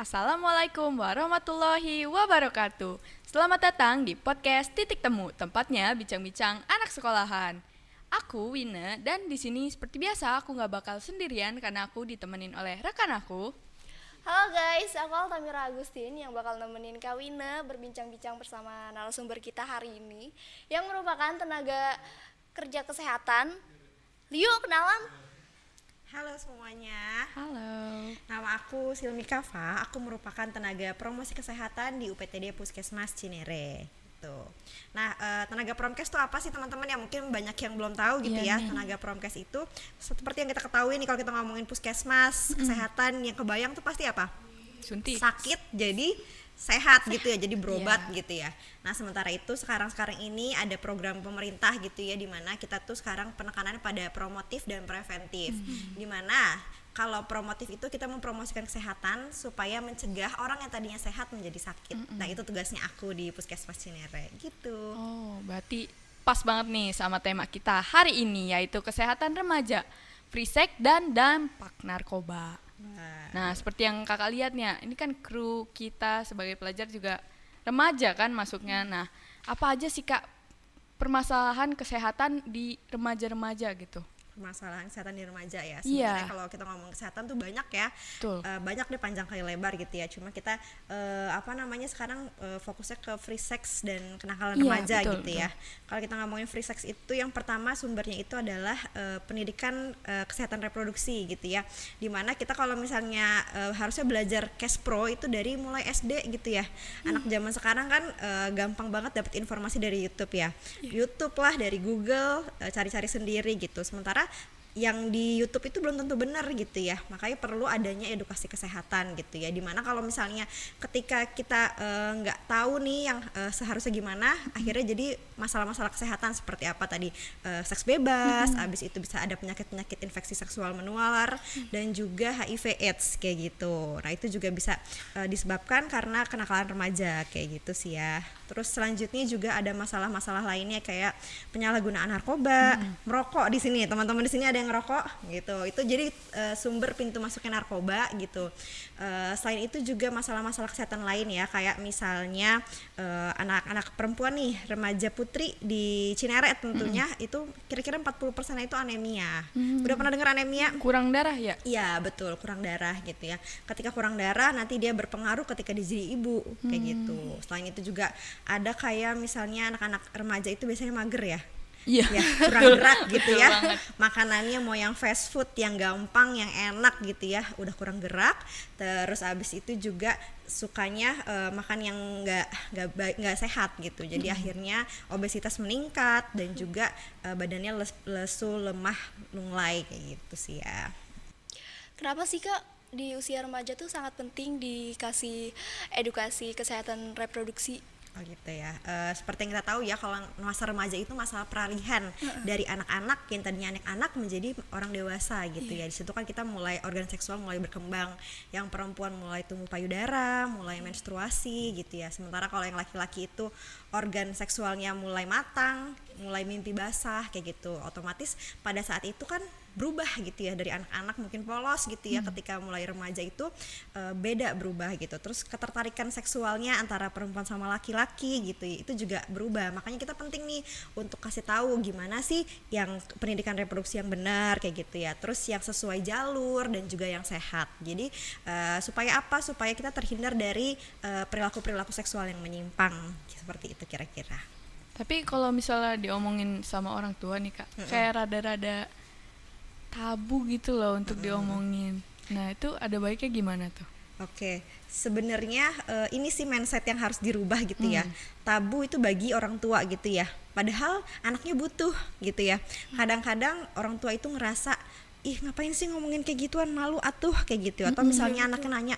Assalamualaikum warahmatullahi wabarakatuh. Selamat datang di podcast Titik Temu, tempatnya bincang-bincang anak sekolahan. Aku Wina dan di sini seperti biasa aku nggak bakal sendirian karena aku ditemenin oleh rekan aku. Halo guys, aku Altamira Agustin yang bakal nemenin Kak Wina berbincang-bincang bersama narasumber kita hari ini yang merupakan tenaga kerja kesehatan. Yuk kenalan. Halo semuanya, Halo. nama aku Silmi Kafa, aku merupakan tenaga promosi kesehatan di UPTD Puskesmas Cinere. Tuh. Nah, tenaga promkes itu apa sih teman-teman? Yang mungkin banyak yang belum tahu gitu ya. Tenaga promkes itu seperti yang kita ketahui nih, kalau kita ngomongin puskesmas, kesehatan, yang kebayang tuh pasti apa? Suntik. Sakit jadi sehat gitu ya, jadi berobat gitu ya. Nah, sementara itu sekarang ini ada program pemerintah gitu ya, di mana kita tuh sekarang penekanannya pada promotif dan preventif. Di mana kalau promotif itu kita mempromosikan kesehatan supaya mencegah orang yang tadinya sehat menjadi sakit. Nah, itu tugasnya aku di Puskesmas Cinere gitu. Oh, berarti pas banget nih sama tema kita hari ini, yaitu kesehatan remaja, free sex dan dampak narkoba. Nah, seperti yang kakak lihat nih, ini kan kru kita sebagai pelajar juga remaja kan masuknya. Nah, apa aja sih Kak permasalahan kesehatan di remaja-remaja gitu? Permasalahan kesehatan di remaja ya. Iya. Sebenarnya kalau kita ngomong kesehatan tuh banyak ya. Betul. Banyak deh, panjang kali lebar gitu ya. Cuma kita sekarang fokusnya ke free sex dan kenakalan Iya, remaja betul, gitu betul. ya. Kalau kita ngomongin free sex itu, yang pertama sumbernya itu adalah pendidikan kesehatan reproduksi gitu ya. Dimana kita kalau misalnya harusnya belajar cash pro itu dari mulai SD gitu ya. Anak zaman sekarang kan gampang banget dapat informasi dari YouTube ya. YouTube lah, dari Google, cari-cari sendiri gitu. Sementara yang di YouTube itu belum tentu benar gitu ya, makanya perlu adanya edukasi kesehatan gitu ya, dimana kalau misalnya ketika kita nggak tahu nih yang seharusnya gimana, akhirnya jadi masalah-masalah kesehatan seperti apa tadi, seks bebas, abis itu bisa ada penyakit-penyakit infeksi seksual menular dan juga HIV/AIDS kayak gitu. Nah, itu juga bisa disebabkan karena kenakalan remaja kayak gitu sih ya. Terus selanjutnya juga ada masalah-masalah lainnya kayak penyalahgunaan narkoba, merokok di sini. Teman-teman di sini ada yang ngerokok gitu. Itu jadi sumber pintu masuknya narkoba gitu. Selain itu juga masalah-masalah kesehatan lain ya, kayak misalnya anak-anak perempuan nih, remaja putri di Cinere tentunya itu kira-kira 40% itu anemia. Udah pernah dengar anemia? Kurang darah ya? Iya betul, kurang darah gitu ya. Ketika kurang darah nanti dia berpengaruh ketika jadi ibu kayak gitu. Selain itu juga ada kayak misalnya anak-anak remaja itu biasanya mager ya. Iya. Ya, kurang gerak gitu Betul ya. banget. Makanannya mau yang fast food, yang gampang, yang enak gitu ya, udah kurang gerak. Terus abis itu juga sukanya makan yang nggak sehat gitu. Jadi akhirnya obesitas meningkat dan juga badannya lesu, lemah, lunglai kayak gitu sih ya. Kenapa sih Kak di usia remaja tuh sangat penting dikasih edukasi kesehatan reproduksi? Oh gitu ya. Seperti yang kita tahu ya, kalau masa remaja itu masalah peralihan dari anak-anak yang tadinya anak-anak menjadi orang dewasa gitu ya. Di situ kan kita mulai organ seksual mulai berkembang. Yang perempuan mulai tumbuh payudara, mulai menstruasi gitu ya. Sementara kalau yang laki-laki itu organ seksualnya mulai matang, mulai mimpi basah kayak gitu. Otomatis pada saat itu kan berubah gitu ya, dari anak-anak mungkin polos gitu ya, ketika mulai remaja itu beda, berubah gitu. Terus ketertarikan seksualnya antara perempuan sama laki-laki gitu ya, itu juga berubah. Makanya kita penting nih untuk kasih tahu gimana sih yang pendidikan reproduksi yang benar kayak gitu ya, terus yang sesuai jalur dan juga yang sehat. Jadi supaya apa? Supaya kita terhindar dari perilaku-perilaku seksual yang menyimpang seperti itu kira-kira. Tapi kalau misalnya diomongin sama orang tua nih Kak, kayak rada-rada tabu gitu loh untuk diomongin. Nah, itu ada baiknya gimana tuh? Oke, sebenarnya ini sih mindset yang harus dirubah gitu ya. Tabu itu bagi orang tua gitu ya. Padahal anaknya butuh gitu ya. Kadang-kadang orang tua itu ngerasa, ih ngapain sih ngomongin kayak gituan, malu atuh kayak gitu. Atau misalnya anaknya nanya,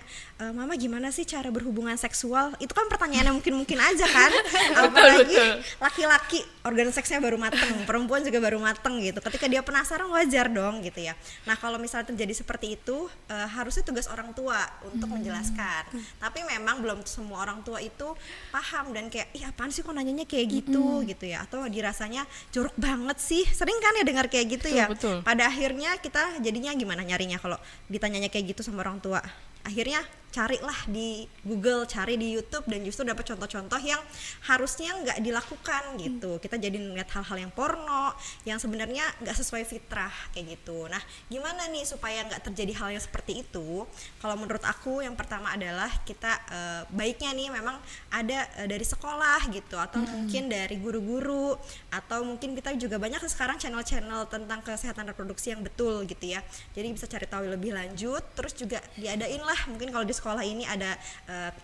mama gimana sih cara berhubungan seksual? Itu kan pertanyaannya mungkin aja kan. Apalagi laki-laki organ seksnya baru mateng, perempuan juga baru mateng gitu. Ketika dia penasaran wajar dong gitu ya. Nah, kalau misalnya terjadi seperti itu, harusnya tugas orang tua untuk menjelaskan. Tapi memang belum semua orang tua itu paham dan kayak, ih apaan sih kok nanyanya kayak gitu gitu ya. Atau dirasanya jorok banget sih. Sering kan ya dengar kayak gitu ya. Betul. Pada akhirnya kita jadinya gimana nyarinya kalau ditanyanya kayak gitu sama orang tua? Akhirnya carilah di Google, cari di YouTube, dan justru dapat contoh-contoh yang harusnya nggak dilakukan gitu. Kita jadi melihat hal-hal yang porno yang sebenarnya nggak sesuai fitrah kayak gitu. Nah, gimana nih supaya nggak terjadi hal yang seperti itu? Kalau menurut aku yang pertama adalah kita baiknya nih memang ada dari sekolah gitu, atau mungkin dari guru-guru, atau mungkin kita juga banyak sekarang channel-channel tentang kesehatan reproduksi yang betul gitu ya. Jadi bisa cari tahu lebih lanjut, terus juga diadain lah mungkin kalau di sekolah ini ada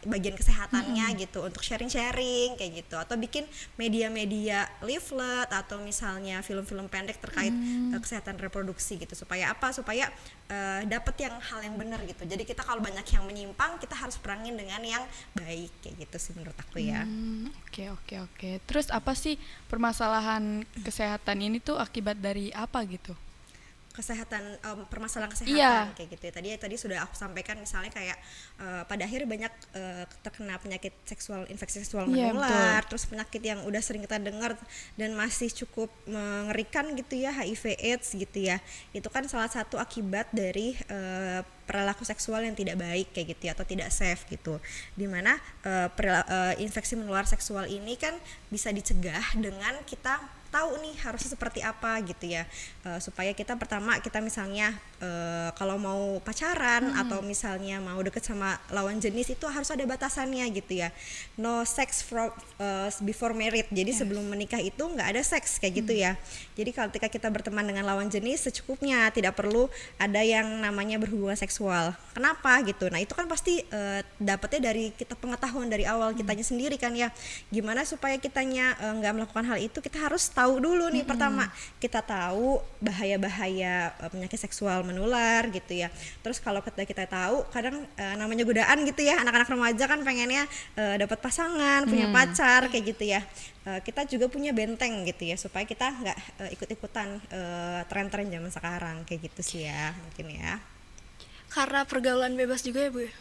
bagian kesehatannya gitu untuk sharing-sharing kayak gitu, atau bikin media-media leaflet atau misalnya film-film pendek terkait kesehatan reproduksi gitu, supaya apa? Supaya dapat yang hal yang benar gitu. Jadi kita kalau banyak yang menyimpang, kita harus perangin dengan yang baik kayak gitu sih menurut aku ya. Oke. Terus apa sih permasalahan kesehatan ini tuh akibat dari apa gitu? Kesehatan, permasalahan kesehatan kayak gitu ya. Tadi sudah aku sampaikan, misalnya kayak pada akhirnya banyak terkena penyakit seksual, infeksi seksual menular, terus penyakit yang udah sering kita dengar dan masih cukup mengerikan gitu ya, HIV/AIDS gitu ya. Itu kan salah satu akibat dari perilaku seksual yang tidak baik kayak gitu ya, atau tidak safe gitu. Dimana infeksi menular seksual ini kan bisa dicegah dengan kita tahu nih harusnya seperti apa gitu ya, supaya kita misalnya kalau mau pacaran atau misalnya mau deket sama lawan jenis itu harus ada batasannya gitu ya. No sex before married, jadi sebelum menikah itu nggak ada seks kayak gitu ya. Jadi ketika kita berteman dengan lawan jenis secukupnya, tidak perlu ada yang namanya berhubungan seksual. Kenapa gitu? Nah itu kan pasti dapetnya dari kita, pengetahuan dari awal kitanya sendiri kan ya. Gimana supaya kitanya nggak melakukan hal itu? Kita harus tahu dulu nih, pertama kita tahu bahaya-bahaya penyakit seksual menular gitu ya. Terus kalau kita tahu, kadang namanya godaan gitu ya, anak-anak remaja kan pengennya dapat pasangan, punya pacar kayak gitu ya. Kita juga punya benteng gitu ya, supaya kita nggak ikut-ikutan tren-tren zaman sekarang kayak gitu sih ya, mungkin ya. Karena pergaulan bebas juga ya Bu ya?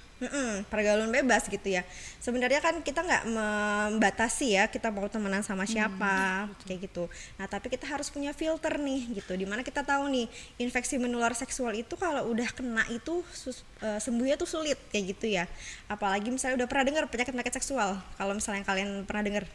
Pergaulan bebas gitu ya. Sebenarnya kan kita nggak membatasi ya, kita mau temenan sama siapa kayak gitu. Nah tapi kita harus punya filter nih gitu, dimana kita tahu nih infeksi menular seksual itu kalau udah kena itu sembuhnya tuh sulit kayak gitu ya. Apalagi misalnya udah pernah dengar penyakit seksual, kalau misalnya kalian pernah dengar,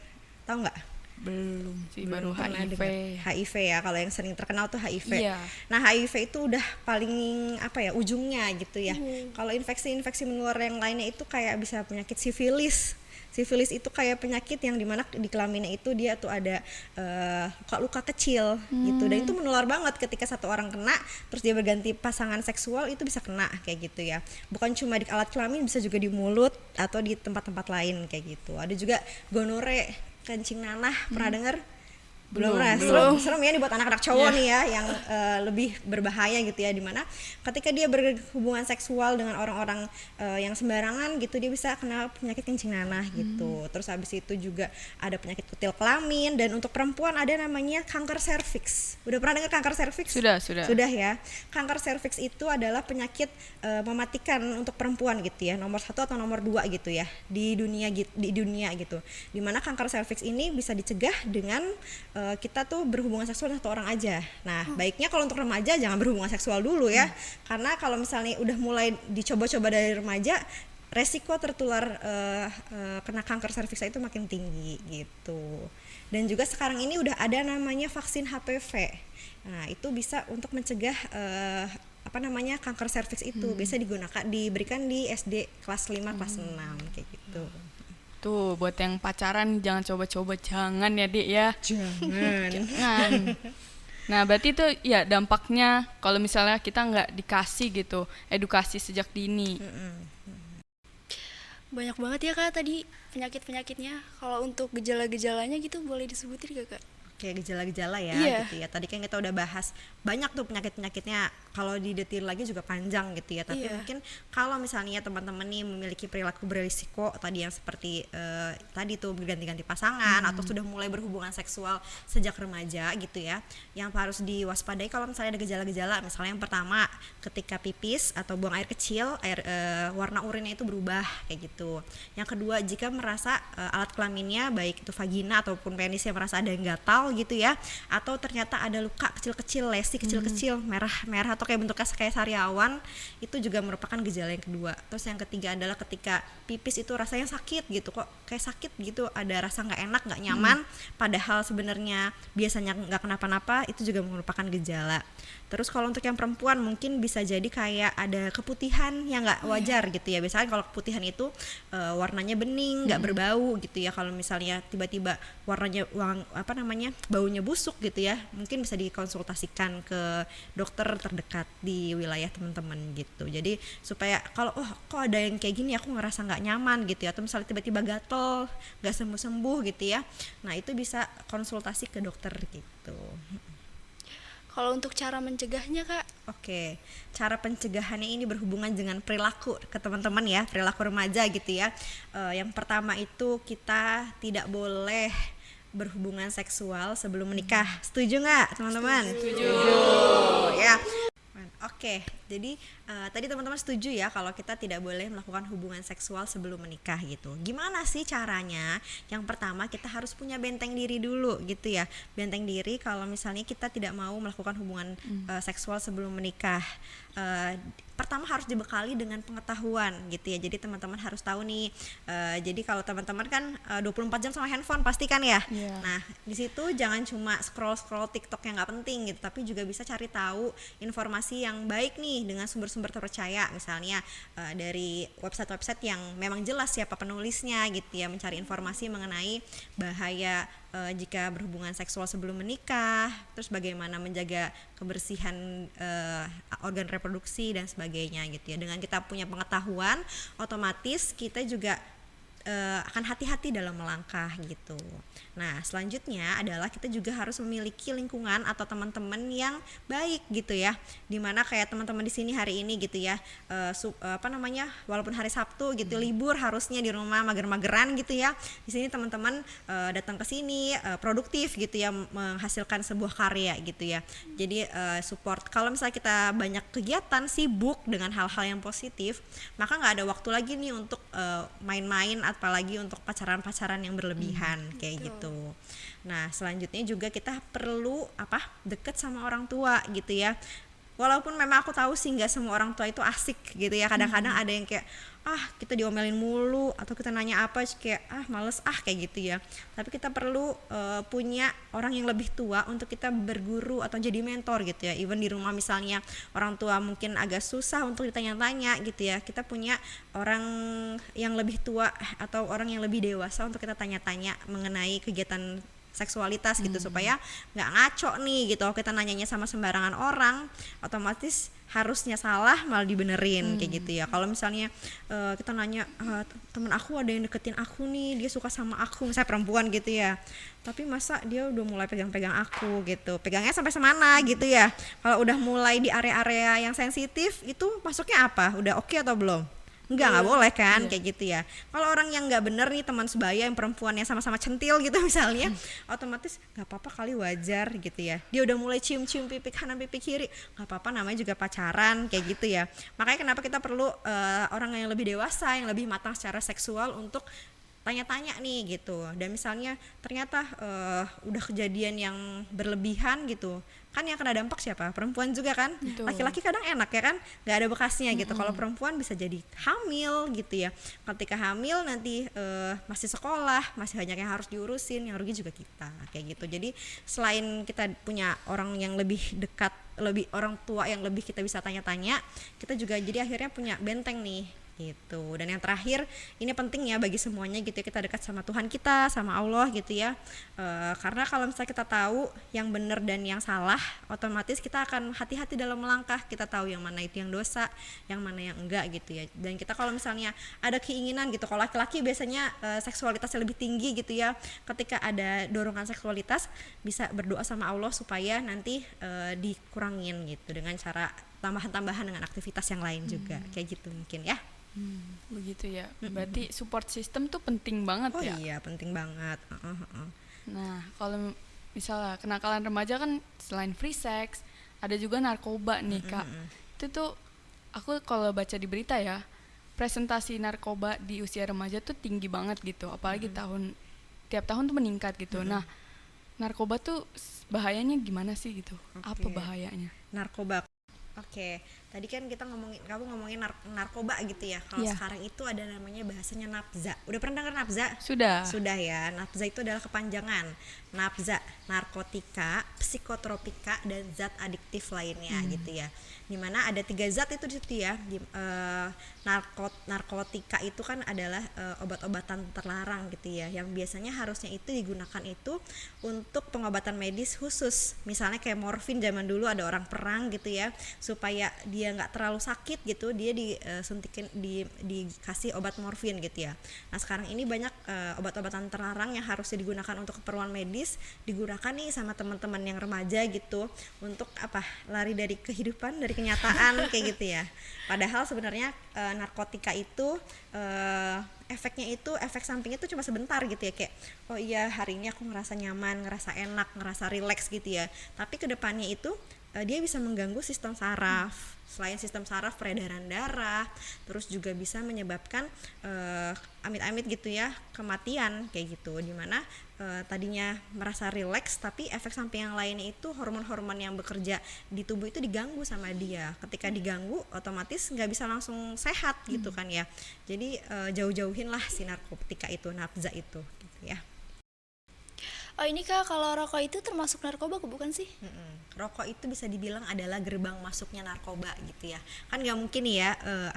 tahu nggak? Belum sih, baru HIV. HIV ya, kalau yang sering terkenal tuh HIV. Nah HIV itu udah paling ujungnya gitu ya. Kalau infeksi menular yang lainnya itu kayak bisa penyakit sifilis. Sifilis itu kayak penyakit yang dimana di kelaminnya itu dia tuh ada luka-luka kecil gitu, dan itu menular banget ketika satu orang kena terus dia berganti pasangan seksual, itu bisa kena kayak gitu ya. Bukan cuma di alat kelamin, bisa juga di mulut atau di tempat-tempat lain kayak gitu. Ada juga gonore, kencing nanah, pernah dengar? Belum. Serem ya nih buat anak-anak cowok nih ya, yang lebih berbahaya gitu ya, dimana ketika dia berhubungan seksual dengan orang-orang yang sembarangan gitu, dia bisa kena penyakit kencing nanah gitu. Terus habis itu juga ada penyakit kutil kelamin, dan untuk perempuan ada namanya kanker serviks. Udah pernah dengar kanker serviks? Sudah ya. Kanker serviks itu adalah penyakit mematikan untuk perempuan gitu ya, nomor 1 atau nomor 2 gitu ya di dunia gitu. Dimana kanker serviks ini bisa dicegah dengan kita tuh berhubungan seksual dengan satu orang aja. Nah, baiknya kalau untuk remaja jangan berhubungan seksual dulu ya. Karena kalau misalnya udah mulai dicoba-coba dari remaja, resiko tertular kena kanker serviks itu makin tinggi gitu. Dan juga sekarang ini udah ada namanya vaksin HPV. Nah, itu bisa untuk mencegah kanker serviks itu. Biasa diberikan di SD kelas 5 kelas 6 kayak gitu. Tuh, buat yang pacaran jangan coba-coba, jangan ya Dik ya. Jangan. Nah berarti itu ya dampaknya kalau misalnya kita nggak dikasih gitu edukasi sejak dini. Banyak banget ya Kak tadi penyakit-penyakitnya. Kalau untuk gejala-gejalanya gitu boleh disebutin gak Kak? Kayak gejala-gejala ya gitu ya. Tadi kan kita udah bahas banyak tuh penyakit-penyakitnya, kalau didetil lagi juga panjang gitu ya. Tapi mungkin kalau misalnya teman-teman nih memiliki perilaku berisiko tadi yang seperti tadi tuh berganti-ganti pasangan atau sudah mulai berhubungan seksual sejak remaja gitu ya, yang harus diwaspadai kalau misalnya ada gejala-gejala. Misalnya yang pertama, ketika pipis atau buang air kecil, warna urinnya itu berubah kayak gitu. Yang kedua, jika merasa alat kelaminnya baik itu vagina ataupun penisnya merasa ada yang gatal fatal gitu ya, atau ternyata ada luka kecil-kecil, lesi kecil-kecil merah-merah atau kayak bentuknya kayak sariawan, itu juga merupakan gejala yang kedua. Terus yang ketiga adalah ketika pipis itu rasanya sakit gitu, kok kayak sakit gitu, ada rasa nggak enak, nggak nyaman, padahal sebenarnya biasanya nggak kenapa-napa, itu juga merupakan gejala. Terus kalau untuk yang perempuan mungkin bisa jadi kayak ada keputihan yang nggak wajar gitu ya. Biasanya kalau keputihan itu warnanya bening, nggak berbau gitu ya. Kalau misalnya tiba-tiba warnanya baunya busuk gitu ya, mungkin bisa dikonsultasikan ke dokter terdekat di wilayah teman-teman gitu. Jadi supaya kalau kok ada yang kayak gini aku ngerasa nggak nyaman gitu ya, atau misalnya tiba-tiba gatel, nggak sembuh-sembuh gitu ya. Nah itu bisa konsultasi ke dokter gitu. Kalau untuk cara mencegahnya Kak? Oke, cara pencegahannya ini berhubungan dengan perilaku ke teman-teman ya, perilaku remaja gitu ya. Yang pertama itu kita tidak boleh berhubungan seksual sebelum menikah. Setuju nggak teman-teman? Setuju. Ya. Oke, jadi tadi teman-teman setuju ya kalau kita tidak boleh melakukan hubungan seksual sebelum menikah gitu. Gimana sih caranya? Yang pertama kita harus punya benteng diri dulu gitu ya. Benteng diri kalau misalnya kita tidak mau melakukan hubungan seksual sebelum menikah. Pertama harus dibekali dengan pengetahuan gitu ya. Jadi teman-teman harus tahu nih. Jadi kalau teman-teman kan 24 jam sama handphone pasti kan ya. Yeah. Nah di situ jangan cuma scroll TikTok yang nggak penting gitu, tapi juga bisa cari tahu informasi yang baik nih dengan sumber-sumber terpercaya. Misalnya dari website-website yang memang jelas siapa penulisnya gitu ya. Mencari informasi mengenai bahaya jika berhubungan seksual sebelum menikah, terus bagaimana menjaga kebersihan organ reproduksi dan sebagainya gitu ya. Dengan kita punya pengetahuan, otomatis kita juga akan hati-hati dalam melangkah gitu. Nah selanjutnya adalah kita juga harus memiliki lingkungan atau teman-teman yang baik gitu ya, dimana kayak teman-teman di sini hari ini gitu ya, walaupun hari Sabtu gitu libur harusnya di rumah mager-mageran gitu ya, di sini teman-teman datang ke sini produktif gitu ya, menghasilkan sebuah karya gitu ya. Jadi support. Kalau misalnya kita banyak kegiatan sibuk dengan hal-hal yang positif, maka nggak ada waktu lagi nih untuk main-main, apalagi untuk pacaran-pacaran yang berlebihan kayak gitu. Nah selanjutnya juga kita perlu deket sama orang tua gitu ya. Walaupun memang aku tahu sih nggak semua orang tua itu asik gitu ya. Kadang-kadang ada yang kayak kita diomelin mulu, atau kita nanya apa kayak males kayak gitu ya. Tapi kita perlu punya orang yang lebih tua untuk kita berguru atau jadi mentor gitu ya. Even di rumah misalnya orang tua mungkin agak susah untuk ditanya-tanya gitu ya, kita punya orang yang lebih tua atau orang yang lebih dewasa untuk kita tanya-tanya mengenai kegiatan seksualitas gitu, supaya nggak ngaco nih gitu. Kita nanyanya sama sembarangan orang, otomatis harusnya salah malah dibenerin kayak gitu ya. Kalau misalnya kita nanya temen aku ada yang deketin aku nih, dia suka sama aku, misalnya perempuan gitu ya, tapi masa dia udah mulai pegang-pegang aku gitu, pegangnya sampai semana gitu ya. Kalau udah mulai di area-area yang sensitif itu masuknya apa, udah oke atau belum? Nggak boleh kan, kayak gitu ya. Kalau orang yang nggak bener nih, teman sebaya yang perempuan yang sama-sama centil gitu misalnya, otomatis nggak apa-apa kali, wajar gitu ya. Dia udah mulai cium-cium pipi kanan pipi kiri, nggak apa-apa, namanya juga pacaran kayak gitu ya. Makanya kenapa kita perlu orang yang lebih dewasa, yang lebih matang secara seksual untuk tanya-tanya nih gitu. Dan misalnya ternyata udah kejadian yang berlebihan gitu, kan yang kena dampak siapa? Perempuan juga kan. Betul. Laki-laki kadang enak ya kan, nggak ada bekasnya gitu. Kalau perempuan bisa jadi hamil gitu ya. Ketika hamil nanti masih sekolah, masih banyak yang harus diurusin, yang rugi juga kita kayak gitu. Jadi selain kita punya orang yang lebih dekat, lebih orang tua yang lebih kita bisa tanya-tanya, kita juga jadi akhirnya punya benteng nih gitu. Dan yang terakhir ini penting ya bagi semuanya gitu ya, kita dekat sama Tuhan kita, sama Allah gitu ya. Karena kalau misalnya kita tahu yang benar dan yang salah, otomatis kita akan hati-hati dalam melangkah. Kita tahu yang mana itu yang dosa, yang mana yang enggak gitu ya. Dan kita kalau misalnya ada keinginan gitu, kalau laki-laki biasanya seksualitasnya lebih tinggi gitu ya, ketika ada dorongan seksualitas bisa berdoa sama Allah supaya nanti dikurangin gitu, dengan cara tambahan-tambahan dengan aktivitas yang lain juga kayak gitu mungkin ya. Begitu ya. Berarti support system tuh penting banget ya. Oh iya, penting banget. Nah, kalau misalnya kenakalan remaja kan selain free sex, ada juga narkoba nih, Kak. Itu tuh aku kalau baca di berita ya, presentasi narkoba di usia remaja tuh tinggi banget gitu. Apalagi tiap tahun tuh meningkat gitu. Nah, narkoba tuh bahayanya gimana sih gitu? Apa Oke. bahayanya? Narkoba. Oke, tadi kan kamu ngomongin narkoba gitu ya. Kalau Iya. sekarang itu ada namanya bahasanya nafza. Udah pernah dengar nafza? Sudah. Sudah ya. Nafza itu adalah kepanjangan nafza, narkotika, psikotropika, dan zat adiktif lainnya gitu ya. Dimana ada 3 zat itu di situ ya. Narkotika itu kan adalah obat-obatan terlarang gitu ya, yang biasanya harusnya itu digunakan itu untuk pengobatan medis khusus. Misalnya kayak morfin zaman dulu ada orang perang gitu ya, supaya dia nggak terlalu sakit gitu, dia disuntikin dikasih obat morfin gitu ya. Nah sekarang ini banyak obat-obatan terlarang yang harusnya digunakan untuk keperluan medis digunakan nih sama teman-teman yang remaja gitu untuk apa, lari dari kehidupan, dari kenyataan kayak gitu ya. Padahal sebenarnya narkotika itu efeknya itu, efek sampingnya itu cuma sebentar gitu ya, kayak oh iya hari ini aku ngerasa nyaman, ngerasa enak, ngerasa rileks gitu ya. Tapi kedepannya itu dia bisa mengganggu sistem saraf. Selain sistem saraf, peredaran darah, terus juga bisa menyebabkan amit-amit gitu ya, kematian kayak gitu. Dimana tadinya merasa rileks, tapi efek samping yang lainnya itu hormon-hormon yang bekerja di tubuh itu diganggu sama dia. Ketika diganggu, otomatis nggak bisa langsung sehat gitu kan ya. Jadi jauh-jauhin lah si narkotika itu, nafza itu gitu ya. Oh ini Kak, kalau rokok itu termasuk narkoba bukan sih? Rokok itu bisa dibilang adalah gerbang masuknya narkoba gitu ya. Kan nggak mungkin nih ya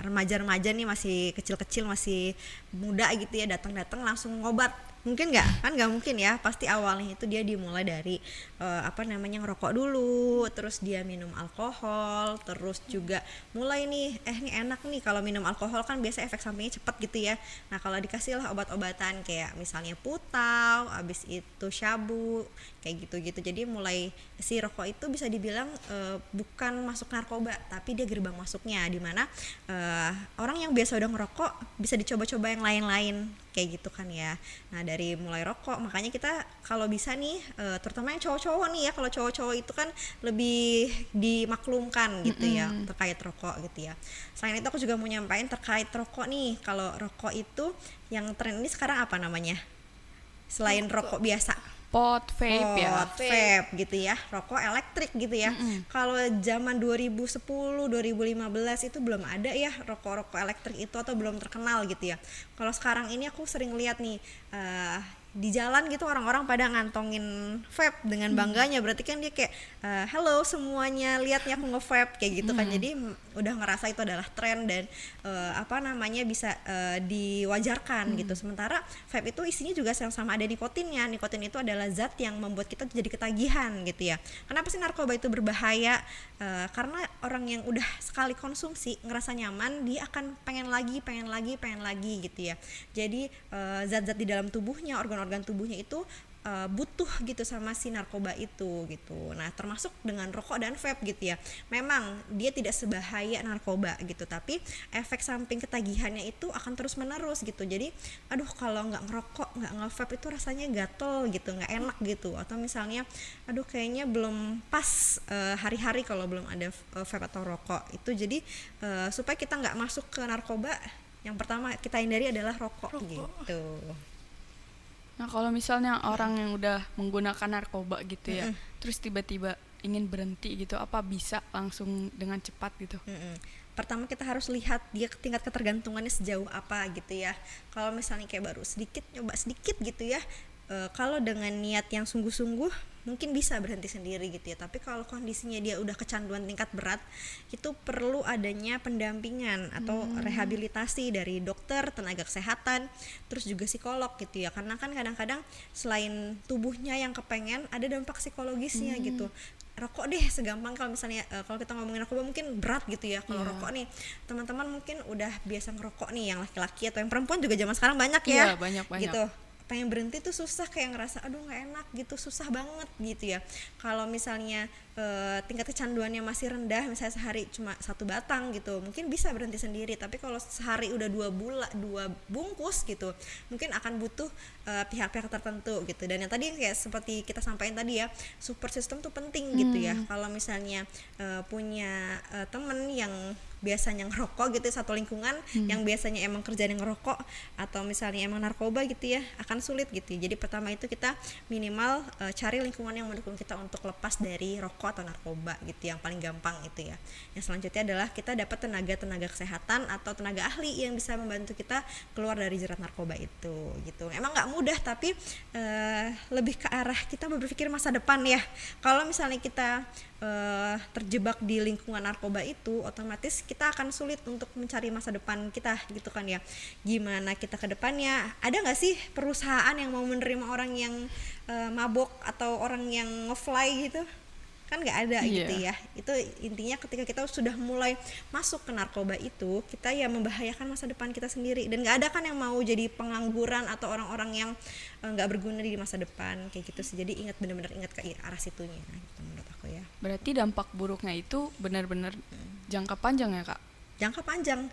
remaja-remaja nih masih kecil-kecil, masih muda gitu ya, datang-datang langsung ngobat. Mungkin nggak? Kan nggak mungkin ya. Pasti awalnya itu dia dimulai dari ngerokok dulu, terus dia minum alkohol, terus juga mulai nih nih enak nih kalau minum alkohol kan biasa efek sampingnya cepet gitu ya. Nah kalau dikasih lah obat-obatan kayak misalnya putau, abis itu syabu kayak gitu-gitu. Jadi mulai si rokok itu bisa dibilang bukan masuk narkoba, tapi dia gerbang masuknya, dimana orang yang biasa udah ngerokok bisa dicoba-coba yang lain-lain kayak gitu kan ya. Nah dari mulai rokok, makanya kita kalau bisa nih terutama yang cowok-cowok nih ya, kalau cowok-cowok itu kan lebih dimaklumkan gitu ya terkait rokok gitu ya. Selain itu aku juga mau nyampain terkait rokok nih. Kalau rokok itu yang tren ini sekarang apa namanya? Selain rokok biasa, Pot, vape ya. vape gitu ya, rokok elektrik gitu ya. Kalau zaman 2010, 2015 itu belum ada ya rokok-rokok elektrik itu, atau belum terkenal gitu ya. Kalau sekarang ini aku sering lihat nih di jalan gitu orang-orang pada ngantongin vape dengan bangganya, berarti kan dia kayak halo semuanya, lihat nih aku nge-vape kayak gitu kan. Jadi udah ngerasa itu adalah tren dan bisa diwajarkan gitu. Sementara vape itu isinya juga sama ada nikotinnya. Nikotin itu adalah zat yang membuat kita jadi ketagihan gitu ya. Kenapa sih narkoba itu berbahaya? Karena orang yang udah sekali konsumsi ngerasa nyaman, dia akan pengen lagi gitu ya. Jadi zat-zat di dalam tubuhnya, organ-organ tubuhnya itu butuh gitu sama si narkoba itu gitu. Nah termasuk dengan rokok dan vape gitu ya. Memang dia tidak sebahaya narkoba gitu, tapi efek samping ketagihannya itu akan terus menerus gitu. Jadi aduh kalau nggak ngerokok, nggak nge-vape itu rasanya gatel gitu, nggak enak gitu. Atau misalnya aduh kayaknya belum pas hari-hari kalau belum ada vape atau rokok itu. Jadi supaya kita nggak masuk ke narkoba, yang pertama kita hindari adalah rokok. Gitu. Nah kalau misalnya orang yang udah menggunakan narkoba gitu ya, terus tiba-tiba ingin berhenti gitu, apa bisa langsung dengan cepat gitu? Pertama kita harus lihat dia tingkat ketergantungannya sejauh apa gitu ya. Kalau misalnya kayak baru sedikit, nyoba sedikit gitu ya, kalau dengan niat yang sungguh-sungguh mungkin bisa berhenti sendiri gitu ya. Tapi kalau kondisinya dia udah kecanduan tingkat berat, itu perlu adanya pendampingan atau rehabilitasi dari dokter, tenaga kesehatan, terus juga psikolog gitu ya. Karena kan kadang-kadang selain tubuhnya yang kepengen, ada dampak psikologisnya gitu. Rokok deh segampang, kalau misalnya kalau kita ngomongin narkoba mungkin berat gitu ya. Kalau rokok nih teman-teman mungkin udah biasa ngerokok nih, yang laki-laki atau yang perempuan juga zaman sekarang banyak ya. Iya, banyak. Gitu. Pengen berhenti tuh susah, kayak ngerasa aduh nggak enak gitu, susah banget gitu ya. Kalau misalnya tingkat kecanduannya masih rendah, misalnya sehari cuma 1 batang gitu, mungkin bisa berhenti sendiri. Tapi kalau sehari udah 2 bungkus gitu, mungkin akan butuh pihak-pihak tertentu gitu. Dan yang tadi kayak seperti kita sampaikan tadi ya, support system tuh penting gitu ya. Kalau misalnya punya temen yang biasanya ngerokok gitu, satu lingkungan yang biasanya emang kerjanya ngerokok atau misalnya emang narkoba gitu ya, akan sulit gitu. Jadi pertama itu kita minimal cari lingkungan yang mendukung kita untuk lepas dari rokok atau narkoba gitu, yang paling gampang itu ya. Yang selanjutnya adalah kita dapat tenaga kesehatan atau tenaga ahli yang bisa membantu kita keluar dari jerat narkoba itu gitu. Emang nggak mudah, tapi lebih ke arah kita berpikir masa depan ya. Kalau misalnya kita terjebak di lingkungan narkoba itu, otomatis kita akan sulit untuk mencari masa depan kita gitu kan ya. Gimana kita ke depannya? Ada nggak sih perusahaan yang mau menerima orang yang mabok atau orang yang nge-fly gitu? Kan nggak ada gitu ya. Itu intinya ketika kita sudah mulai masuk ke narkoba itu, kita ya membahayakan masa depan kita sendiri. Dan nggak ada kan yang mau jadi pengangguran atau orang-orang yang nggak berguna di masa depan kayak gitu sih. Jadi benar-benar ingat ke arah situnya gitu, menurut aku ya. Berarti dampak buruknya itu benar-benar jangka panjang ya Kak? Jangka panjang.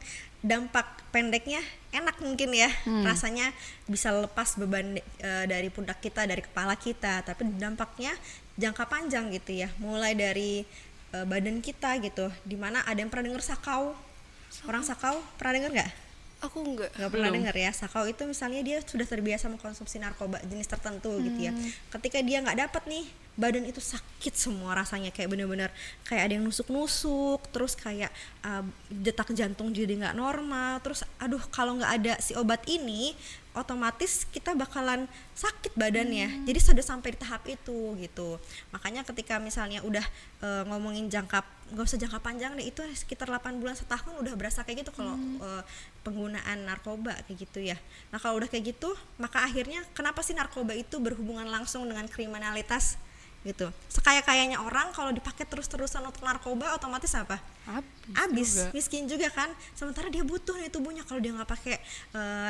Dampak pendeknya enak mungkin ya, rasanya bisa lepas beban dari pundak kita, dari kepala kita. Tapi dampaknya jangka panjang gitu ya, mulai dari badan kita gitu. Dimana ada yang pernah dengar sakau? Orang sakau pernah dengar nggak? Aku nggak pernah dengar ya. Sakau itu misalnya dia sudah terbiasa mengkonsumsi narkoba jenis tertentu gitu ya. Ketika dia nggak dapat nih, badan itu sakit semua rasanya, kayak bener-bener kayak ada yang nusuk-nusuk, terus kayak detak jantung jadi nggak normal, terus aduh kalau nggak ada si obat ini otomatis kita bakalan sakit badannya. Jadi sudah sampai di tahap itu gitu. Makanya ketika misalnya udah ngomongin nggak usah jangka panjang deh, itu sekitar 8 bulan setahun udah berasa kayak gitu kalau penggunaan narkoba kayak gitu ya. Nah kalau udah kayak gitu, maka akhirnya kenapa sih narkoba itu berhubungan langsung dengan kriminalitas gitu. Sekaya-kayanya orang kalau dipakai terus-terusan untuk narkoba otomatis apa? Habis, miskin juga kan. Sementara dia butuh nih tubuhnya. Kalau dia nggak pakai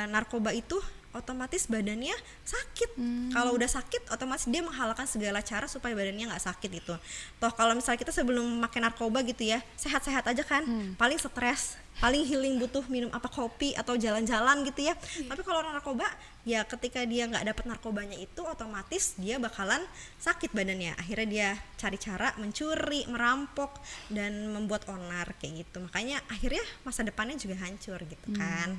narkoba itu, otomatis badannya sakit. Kalau udah sakit, otomatis dia menghalalkan segala cara supaya badannya nggak sakit itu. Toh kalau misalnya kita sebelum pakai narkoba gitu ya, sehat-sehat aja kan, paling stres, paling healing butuh minum kopi atau jalan-jalan gitu ya. Tapi kalau orang narkoba ya ketika dia nggak dapat narkobanya itu, otomatis dia bakalan sakit badannya. Akhirnya dia cari cara mencuri, merampok, dan membuat onar kayak gitu. Makanya akhirnya masa depannya juga hancur gitu kan.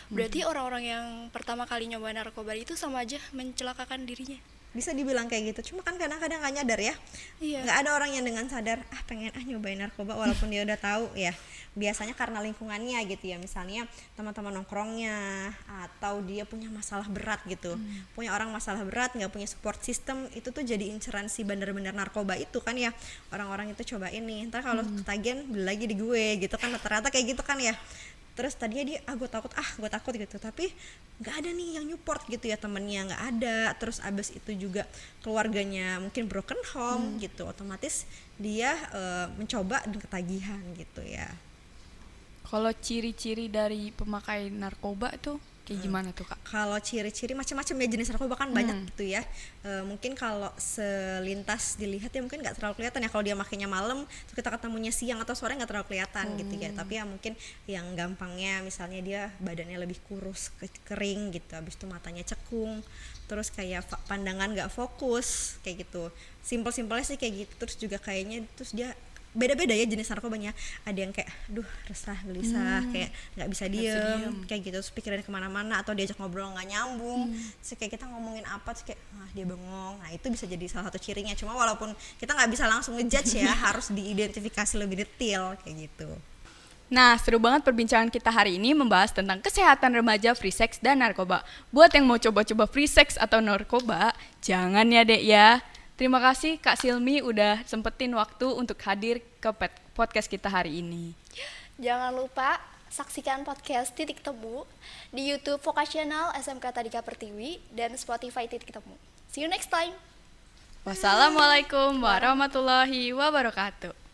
Berarti orang-orang yang pertama kali nyoba narkoba itu sama aja mencelakakan dirinya. Bisa dibilang kayak gitu, cuma kan kadang-kadang nggak nyadar ya. Nggak ada orang yang dengan sadar pengen nyobain narkoba walaupun dia udah tahu ya. Biasanya karena lingkungannya gitu ya, misalnya teman-teman nongkrongnya atau dia punya masalah berat gitu. Punya orang masalah berat, nggak punya support system, itu tuh jadi inceran si bener-bener narkoba itu kan ya. Orang-orang itu cobain nih, ntar kalau ketagihan beli lagi di gue gitu kan, ternyata kayak gitu kan ya. Terus tadinya dia gue takut gitu, tapi nggak ada nih yang support gitu ya, temennya nggak ada. Terus abis itu juga keluarganya mungkin broken home gitu, otomatis dia mencoba dan ketagihan gitu ya. Kalau ciri-ciri dari pemakai narkoba itu kayak gimana tuh Kak? Kalau ciri-ciri macam-macam ya, jenis narkoba kan banyak gitu ya. Mungkin kalau selintas dilihat ya mungkin nggak terlalu kelihatan ya, kalau dia makainya malam terus kita ketemunya siang atau sore nggak terlalu kelihatan gitu ya. Tapi ya mungkin yang gampangnya misalnya dia badannya lebih kurus, kering gitu, habis itu matanya cekung, terus kayak pandangan nggak fokus kayak gitu. Simpel-simpelnya sih kayak gitu. Terus juga kayaknya terus dia beda-beda ya jenis narkobanya. Ada yang kayak resah gelisah, kayak nggak bisa diem kayak gitu, terus pikirannya kemana-mana, atau diajak ngobrol nggak nyambung, terus kayak kita ngomongin apa terus kayak dia bengong. Nah itu bisa jadi salah satu cirinya, cuma walaupun kita nggak bisa langsung ngejudge ya, harus diidentifikasi lebih detail kayak gitu. Nah, seru banget perbincangan kita hari ini membahas tentang kesehatan remaja, free sex, dan narkoba. Buat yang mau coba-coba free sex atau narkoba, jangan ya dek ya. Terima kasih Kak Silmi udah sempetin waktu untuk hadir ke podcast kita hari ini. Jangan lupa saksikan podcast Titik Temu di YouTube Vokasional SMK Tadika Pertiwi dan Spotify Titik Temu. See you next time. Wassalamualaikum warahmatullahi wabarakatuh.